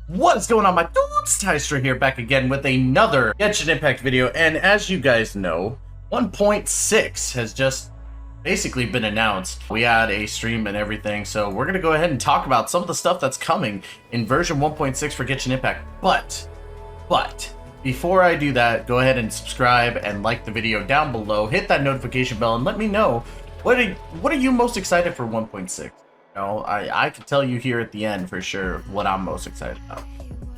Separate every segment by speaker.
Speaker 1: What is going on, my dudes? Tystra here, back again with another Genshin Impact video. And as you guys know, 1.6 has just basically been announced. We had a stream and everything, so we're gonna go ahead and talk about some of the stuff that's coming in version 1.6 for Genshin Impact. But before I do that, go ahead and subscribe and like the video down below. Hit that notification bell and let me know what are you most excited for 1.6. No, I can tell you here at the end for sure what I'm most excited about.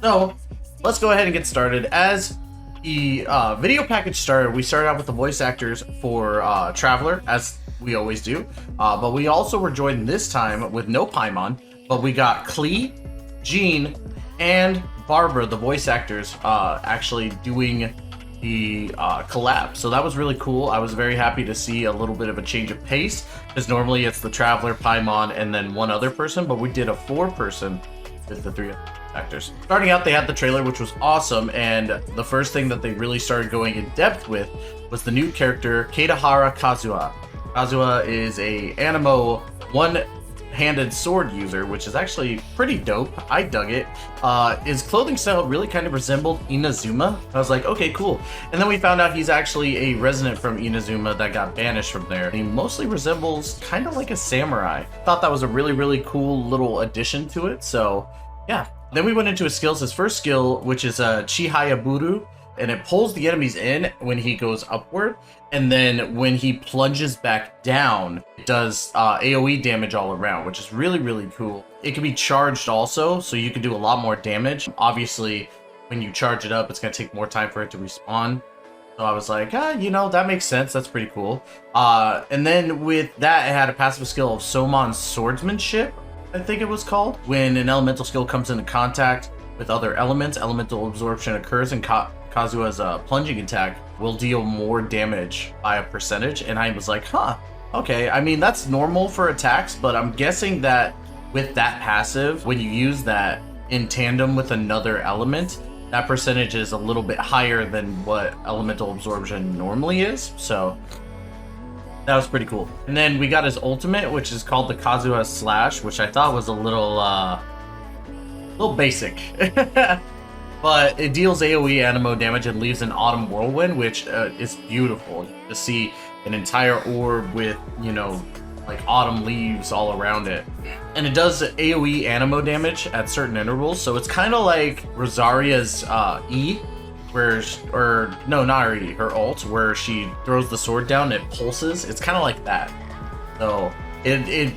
Speaker 1: So let's go ahead and get started. As the video package started, we started out with the voice actors for Traveler, as we always do. But we also were joined this time with no Paimon, but we got Klee, Jean, and Barbara, the voice actors, actually doing the collab. So that was really cool. I was very happy to see a little bit of a change of pace, because normally it's the Traveler, Paimon, and then one other person, but we did a 4-person with the 3 actors. Starting out, they had the trailer, which was awesome, and the first thing that they really started going in depth with was the new character Keitahara Kazuha. Kazuha is a Anemo one-handed sword user, which is actually pretty dope. I dug it. His clothing style really kind of resembled Inazuma. I was like, okay, cool. And then we found out he's actually a resident from Inazuma that got banished from there. He mostly resembles kind of like a samurai. Thought that was a really cool little addition to it. So yeah. Then we went into his skills. His first skill, which is Chihayaburu, and it pulls the enemies in when he goes upward, and then when he plunges back down, it does AoE damage all around, which is really cool. It can be charged also, so you can do a lot more damage. Obviously, when you charge it up, it's going to take more time for it to respawn. So I was like, you know, that makes sense. That's pretty cool. And then with that, it had a passive skill of Somon's Swordsmanship, I think it was called. When an elemental skill comes into contact with other elements, elemental absorption occurs, and Kazuha's plunging attack will deal more damage by a percentage. And I was like, okay. I mean, that's normal for attacks, but I'm guessing that with that passive, when you use that in tandem with another element, that percentage is a little bit higher than what elemental absorption normally is. So that was pretty cool. And then we got his ultimate, which is called the Kazuha Slash, which I thought was a little basic. But it deals AoE Anemo damage and leaves an Autumn Whirlwind, which is beautiful to see an entire orb with, you know, like autumn leaves all around it. And it does AoE Anemo damage at certain intervals, so it's kind of like Rosaria's E, no, not her E, her ult, where she throws the sword down and it pulses. It's kind of like that. So it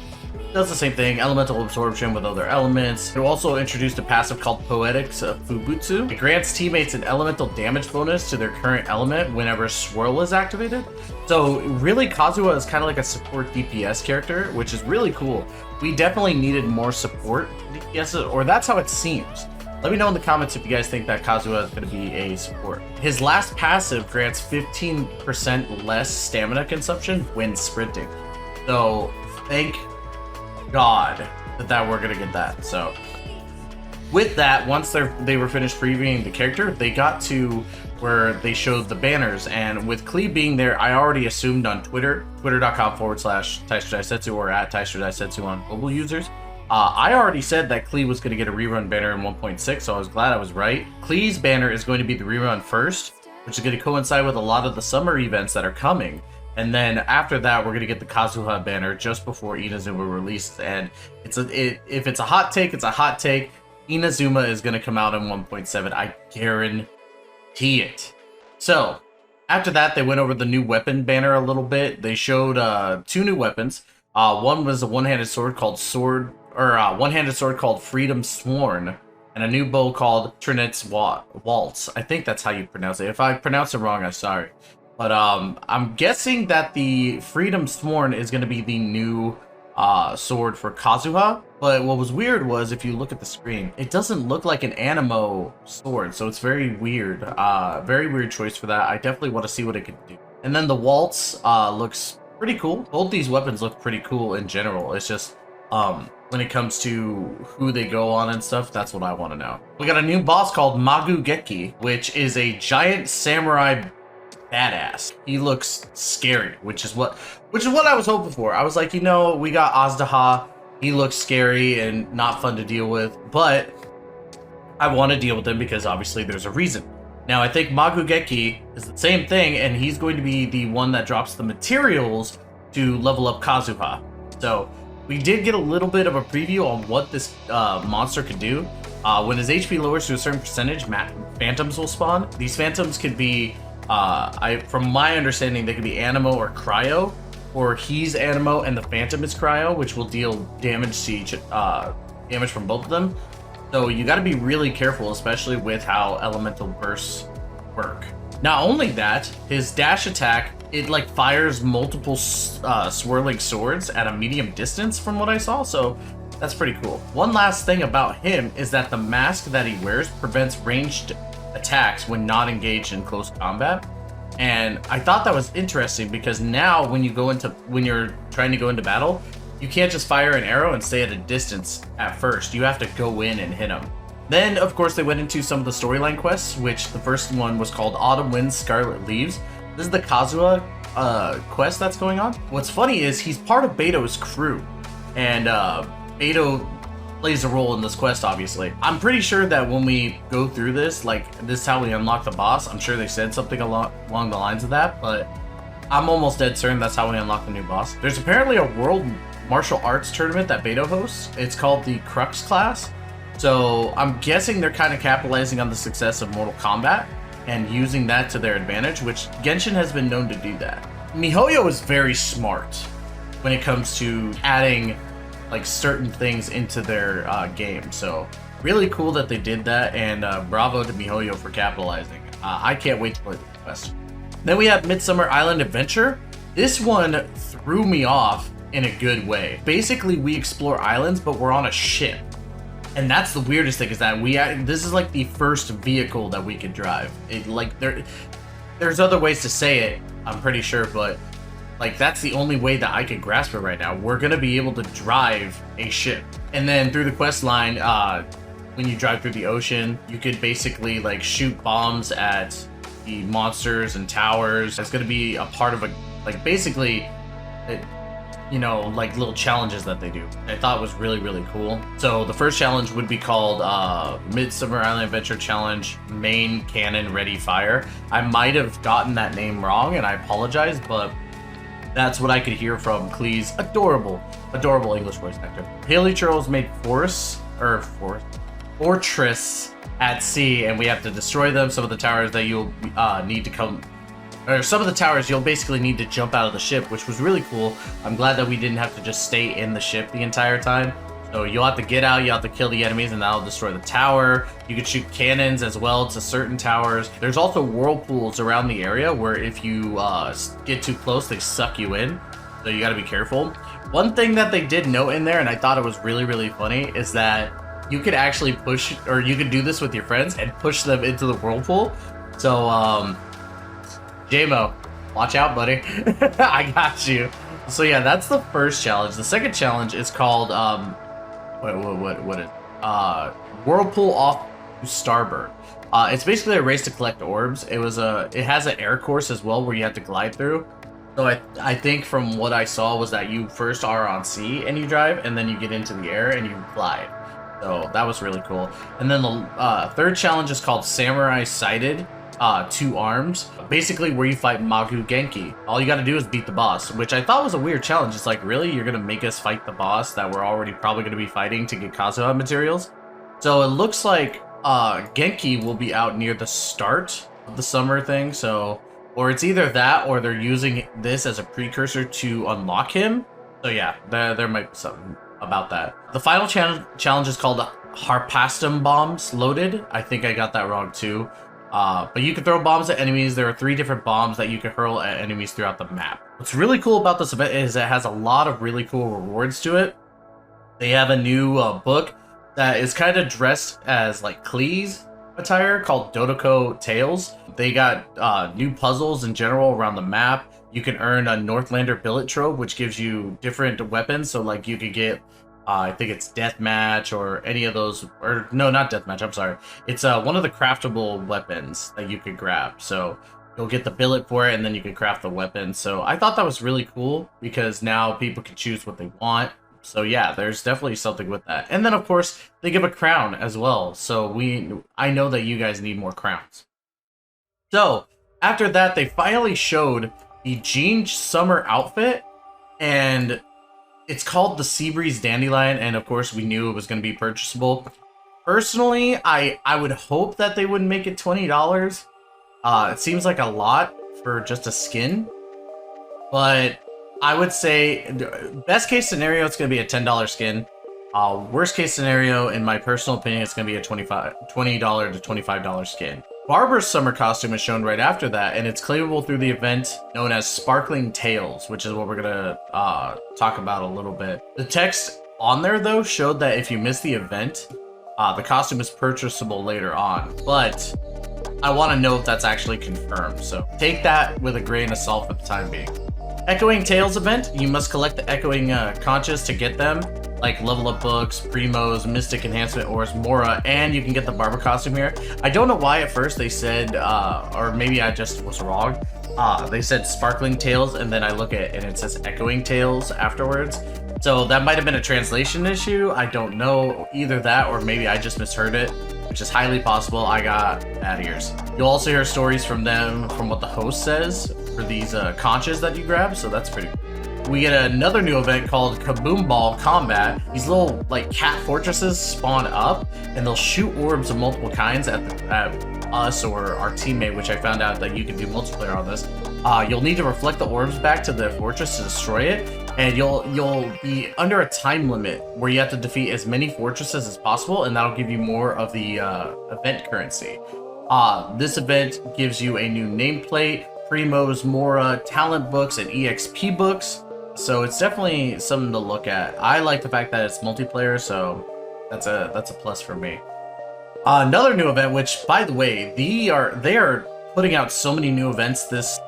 Speaker 1: does the same thing, elemental absorption with other elements. It also introduced a passive called Poetics of Fubutsu. It grants teammates an elemental damage bonus to their current element whenever Swirl is activated. So really, Kazuha is kind of like a support DPS character, which is really cool. We definitely needed more support DPS, or that's how it seems. Let me know in the comments if you guys think that Kazuha is going to be a support. His last passive grants 15% less stamina consumption when sprinting. So thank God that we're gonna get that. So with that, once they were finished previewing the character, they got to where they showed the banners, and with Klee being there, I already assumed on twitter.com/Tystra or at Tystra on mobile users, I already said that Klee was going to get a rerun banner in 1.6, so I was glad I was right. Klee's banner is going to be the rerun first, which is going to coincide with a lot of the summer events that are coming. And then after that, we're going to get the Kazuha banner just before Inazuma released. And if it's a hot take, it's a hot take. Inazuma is going to come out in 1.7. I guarantee it. So after that, they went over the new weapon banner a little bit. They showed 2 new weapons. One was a one-handed sword called Freedom Sworn, and a new bow called Trinet's Waltz. I think that's how you pronounce it. If I pronounce it wrong, I'm sorry. But I'm guessing that the Freedom Sworn is going to be the new sword for Kazuha. But what was weird was, if you look at the screen, it doesn't look like an Anemo sword, so it's very weird. Very weird choice for that. I definitely want to see what it can do. And then the Waltz looks pretty cool. Both these weapons look pretty cool in general. It's just when it comes to who they go on and stuff, that's what I want to know. We got a new boss called Magugeki, which is a giant samurai badass. He looks scary, which is what I was hoping for. I was like, you know, we got Azdaha. He looks scary and not fun to deal with, but I want to deal with him because obviously there's a reason. Now, I think Magu Genki is the same thing, and he's going to be the one that drops the materials to level up Kazuha. So we did get a little bit of a preview on what this monster could do. When his HP lowers to a certain percentage, phantoms will spawn. These phantoms could be, from my understanding, they could be Animo or Cryo, or he's Animo and the phantom is Cryo, which will deal damage to each, damage from both of them. So you got to be really careful, especially with how elemental bursts work. Not only that, his dash attack, it like fires multiple swirling swords at a medium distance from what I saw, so that's pretty cool. One last thing about him is that the mask that he wears prevents ranged attacks when not engaged in close combat. And I thought that was interesting because now when you're trying to go into battle, you can't just fire an arrow and stay at a distance at first. You have to go in and hit them. Then, of course, they went into some of the storyline quests, which the first one was called Autumn Winds, Scarlet Leaves. This is the Kazuha quest that's going on. What's funny is he's part of Beto's crew, and Beto plays a role in this quest, obviously. I'm pretty sure that when we go through this, like, this is how we unlock the boss. I'm sure they said something along the lines of that, but I'm almost dead certain that's how we unlock the new boss. There's apparently a world martial arts tournament that Beto hosts. It's called the Crux class. So I'm guessing they're kind of capitalizing on the success of Mortal Kombat and using that to their advantage, which Genshin has been known to do that. MiHoYo is very smart when it comes to adding like certain things into their game. So really cool that they did that, and bravo to MiHoYo for capitalizing. I can't wait to play the quest. Then we have Midsummer Island Adventure. This one threw me off in a good way. Basically, we explore islands, but we're on a ship. And that's the weirdest thing, is that this is like the first vehicle that we could drive. There's other ways to say it, I'm pretty sure, but like that's the only way that I can grasp it right now. We're gonna be able to drive a ship. And then through the quest line, when you drive through the ocean, you could basically like shoot bombs at the monsters and towers. It's gonna be a part of basically like little challenges that they do. I thought was really, really cool. So the first challenge would be called Midsummer Island Adventure Challenge Main Cannon Ready Fire. I might have gotten that name wrong, and I apologize, but that's what I could hear from Klee's adorable English voice actor. Haley Charles made fortress at sea, and we have to destroy them. Some of the towers that you'll need to come, or some of the towers you'll basically need to jump out of the ship, which was really cool. I'm glad that we didn't have to just stay in the ship the entire time. So you'll have to get out, you have to kill the enemies, and that'll destroy the tower. You can shoot cannons as well to certain towers. There's also whirlpools around the area where if you get too close, they suck you in. So you gotta be careful. One thing that they did note in there, and I thought it was really, really funny, is that you could actually push, or you could do this with your friends and push them into the whirlpool. So, J-Mo, watch out, buddy. I got you. So yeah, that's the first challenge. The second challenge is called, what is it? Whirlpool off to starboard. It's basically a race to collect orbs. It has an air course as well where you have to glide through. So I think from what I saw was that you first are on sea and you drive, and then you get into the air and you glide. So that was really cool. And then the third challenge is called Samurai Sighted. Two arms, basically where you fight Magu Genki. All you gotta do is beat the boss, which I thought was a weird challenge. It's like, really? You're gonna make us fight the boss that we're already probably gonna be fighting to get Kazuha materials? So it looks like Genki will be out near the start of the summer thing, so, or it's either that or they're using this as a precursor to unlock him. So yeah, there might be something about that. The final challenge is called Harpastum Bombs Loaded. I think I got that wrong too. But you can throw bombs at enemies. There are 3 different bombs that you can hurl at enemies throughout the map. What's really cool about this event is it has a lot of really cool rewards to it. They have a new book that is kind of dressed as like Klee's attire called Dodoko Tales. They got new puzzles in general around the map. You can earn a Northlander billet trove, which gives you different weapons. So like you could get I think it's Deathmatch or any of those, or no, not Deathmatch, I'm sorry. It's one of the craftable weapons that you could grab. So you'll get the billet for it, and then you can craft the weapon. So I thought that was really cool because now people can choose what they want. So yeah, there's definitely something with that. And then of course they give a crown as well. So I know that you guys need more crowns. So after that, they finally showed the Jean summer outfit, and it's called the Seabreeze Dandelion, and of course we knew it was going to be purchasable. Personally, I would hope that they wouldn't make it $20. It seems like a lot for just a skin, but I would say best case scenario, it's going to be a $10 skin. Worst case scenario, in my personal opinion, it's going to be a $20 to $25 skin. Barber's summer costume is shown right after that, and it's claimable through the event known as Sparkling Tales, which is what we're gonna talk about a little bit. The text on there, though, showed that if you miss the event, the costume is purchasable later on, but I want to know if that's actually confirmed, so take that with a grain of salt for the time being. Echoing Tales event, you must collect the Echoing conches to get them, like level up books, primos, mystic enhancement ores, mora, and you can get the barber costume here. I don't know why at first they said, or maybe I just was wrong. They said Sparkling Tales, and then I look at it and it says Echoing Tales afterwards. So that might have been a translation issue. I don't know, either that or maybe I just misheard it, which is highly possible. I got bad ears. You'll also hear stories from them, from what the host says for these conches that you grab, so that's pretty cool. We get another new event called Kaboom Ball Combat. These little like cat fortresses spawn up, and they'll shoot orbs of multiple kinds at us or our teammate, which I found out that you can do multiplayer on this. You'll need to reflect the orbs back to the fortress to destroy it, and you'll be under a time limit where you have to defeat as many fortresses as possible, and that'll give you more of the event currency. This event gives you a new nameplate, primos, mora, talent books, and EXP books. So it's definitely something to look at. I like the fact that it's multiplayer, so that's a plus for me. Another new event, which by the way, they are putting out so many new events this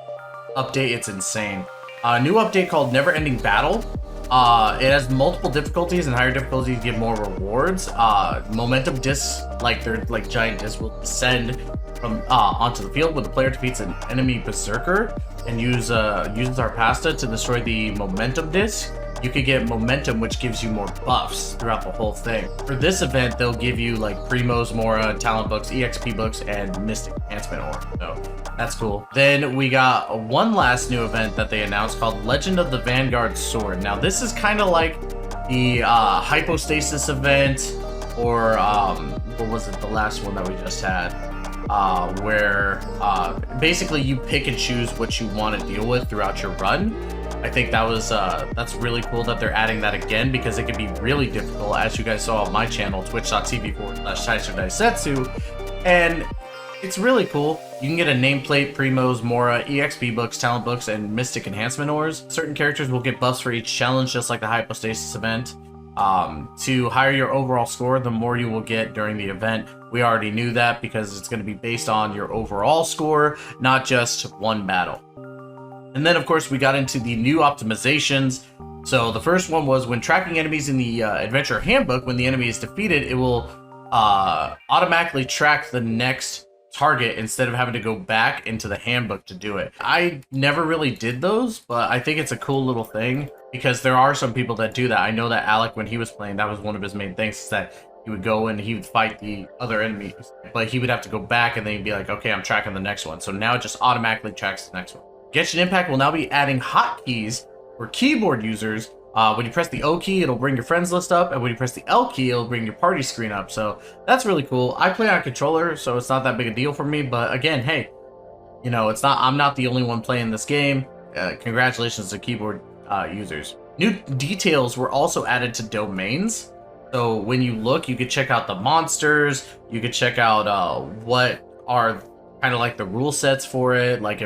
Speaker 1: update, it's insane. A new update called Never Ending Battle. It has multiple difficulties, and higher difficulties give more rewards. Momentum discs, they're like giant discs, will descend from onto the field when the player defeats an enemy berserker and uses our pasta to destroy the momentum disc. You could get momentum, which gives you more buffs throughout the whole thing. For this event, they'll give you like primos, mora, talent books, EXP books, and mystic enhancement ore. So that's cool. Then we got one last new event that they announced called Legend of the Vanguard Sword. Now this is kind of like the hypostasis event, or what was it, the last one that we just had, where basically you pick and choose what you want to deal with throughout your run. I think that was that's really cool that they're adding that again, because it can be really difficult, as you guys saw on my channel, twitch.tv/Tystra, and it's really cool. You can get a nameplate, primos, mora, EXP books, talent books, and mystic enhancement ores. Certain characters will get buffs for each challenge, just like the hypostasis event. To higher your overall score, the more you will get during the event. We already knew that, because it's going to be based on your overall score, not just one battle. And then, of course, we got into the new optimizations. So the first one was when tracking enemies in the adventure handbook, when the enemy is defeated, it will automatically track the next target instead of having to go back into the handbook to do it. I never really did those, but I think it's a cool little thing, because there are some people that do that. I know that Alec, when he was playing, that was one of his main things, is that he would go and he would fight the other enemies, but he would have to go back and then he'd be like, okay, I'm tracking the next one. So now it just automatically tracks the next one. Genshin Impact will now be adding hotkeys for keyboard users. When you press the O key, it'll bring your friends list up, and when you press the L key, it'll bring your party screen up. So that's really cool. I play on controller, so it's not that big a deal for me. But again, hey, you know, I'm not the only one playing this game. Congratulations to keyboard users. New details were also added to domains. So when you look, you could check out the monsters. You could check out what are kind of like the rule sets for it, like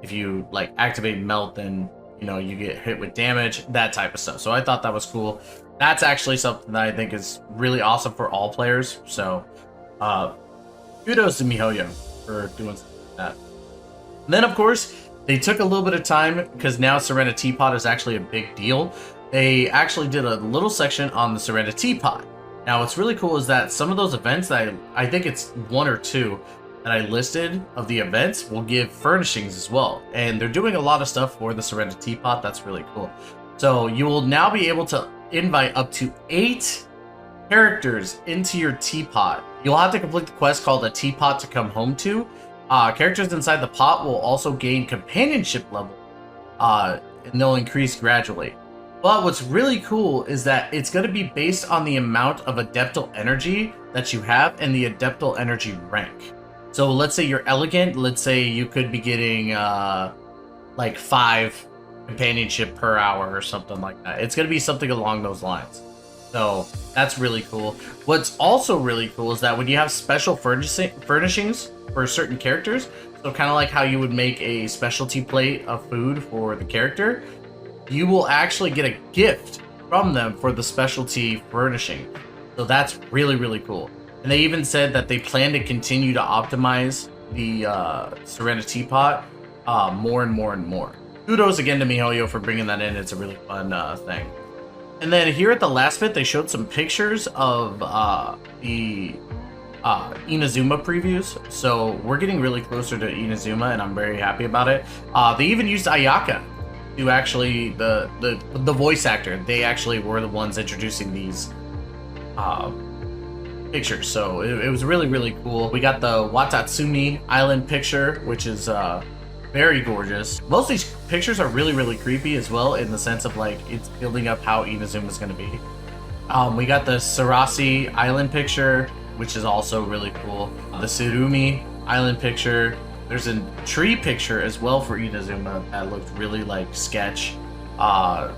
Speaker 1: if you like activate melt, then you know you get hit with damage, that type of stuff. So I thought that was cool. That's actually something that I think is really awesome for all players. So kudos to MiHoYo for doing something like that. And then of course they took a little bit of time, because now Serena Teapot is actually a big deal. They actually did a little section on the Serena Teapot. Now what's really cool is that some of those events that I think it's one or two that I listed of the events will give furnishings as well, and they're doing a lot of stuff for the Serena Teapot. That's really cool. So you will now be able to invite up to 8 characters into your teapot. You'll have to complete the quest called a teapot to come home to. Characters inside the pot will also gain companionship level, and they'll increase gradually. But what's really cool is that it's going to be based on the amount of Adeptal energy that you have and the Adeptal energy rank. So let's say you're elegant, let's say you could be getting like 5 companionship per hour or something like that. It's going to be something along those lines. So that's really cool. What's also really cool is that when you have special furnishings for certain characters, so kind of like how you would make a specialty plate of food for the character, you will actually get a gift from them for the specialty furnishing. So that's really, really cool. And they even said that they plan to continue to optimize the Serenity Teapot more and more and more. Kudos again to MiHoYo for bringing that in. It's a really fun thing. And then here at the last bit, they showed some pictures of the Inazuma previews. So we're getting really closer to Inazuma, and I'm very happy about it. They even used Ayaka to actually, the voice actor. They actually were the ones introducing these pictures. So it was really, really cool. We got the Watatsumi Island picture, which is very gorgeous. Most of these pictures are really, really creepy as well, in the sense of like it's building up how Inazuma is going to be. We got the Sarasi Island picture, which is also really cool. The Surumi Island picture. There's a tree picture as well for Inazuma that looked really like sketch. The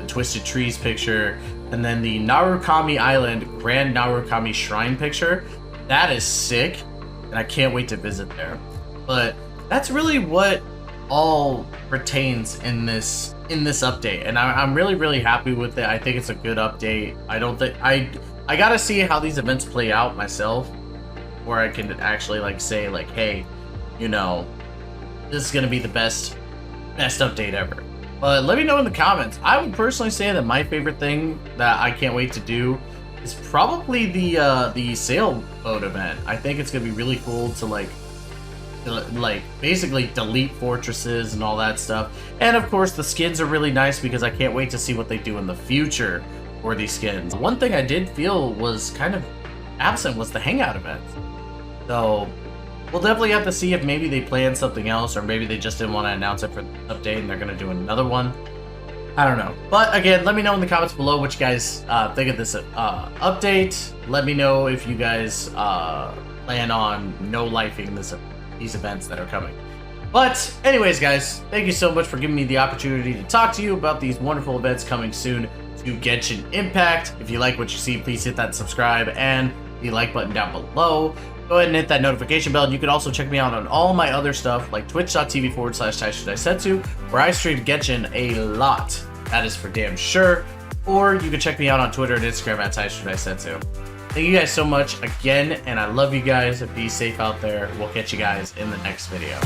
Speaker 1: Twisted Trees picture, and then the Narukami Island Grand Narukami Shrine picture. That is sick, and I can't wait to visit there. But that's really what all pertains in this update, and I'm really, really happy with it. I think it's a good update. I don't think I gotta see how these events play out myself, where I can actually like say like, hey, you know, this is gonna be the best update ever. But let me know in the comments. I would personally say that my favorite thing that I can't wait to do is probably the sailboat event. I think it's gonna be really cool to like basically delete fortresses and all that stuff. And of course the skins are really nice because I can't wait to see what they do in the future for these skins. One thing I did feel was kind of absent was the hangout event. So we'll definitely have to see if maybe they planned something else, or maybe they just didn't want to announce it for the update and they're going to do another one. I don't know. But again, let me know in the comments below what you guys think of this update. Let me know if you guys plan on no-lifing these events that are coming. But anyways, guys, thank you so much for giving me the opportunity to talk to you about these wonderful events coming soon to Genshin Impact. If you like what you see, please hit that subscribe and the like button down below. Go ahead and hit that notification bell, and you can also check me out on all my other stuff like twitch.tv/Tystra, where I stream Genshin a lot. That is for damn sure. Or you can check me out on Twitter and Instagram at Tystra. Thank you guys so much again, and I love you guys. Be safe out there. We'll catch you guys in the next video.